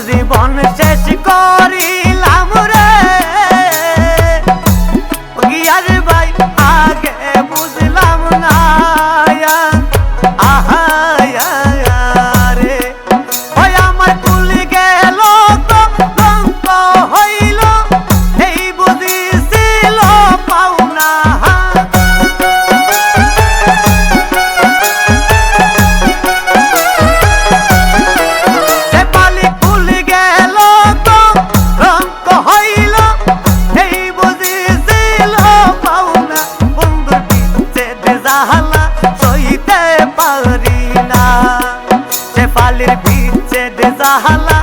জীবন শেষ করিলাম রে গিয়ার ভাই আগে বুঝলাম না আহা রে ওই আমার কুল গেল কলঙ্ক হইল এই বুঝিছিল পাওনা সইতে পারি না সে পালির পিছে জাহালা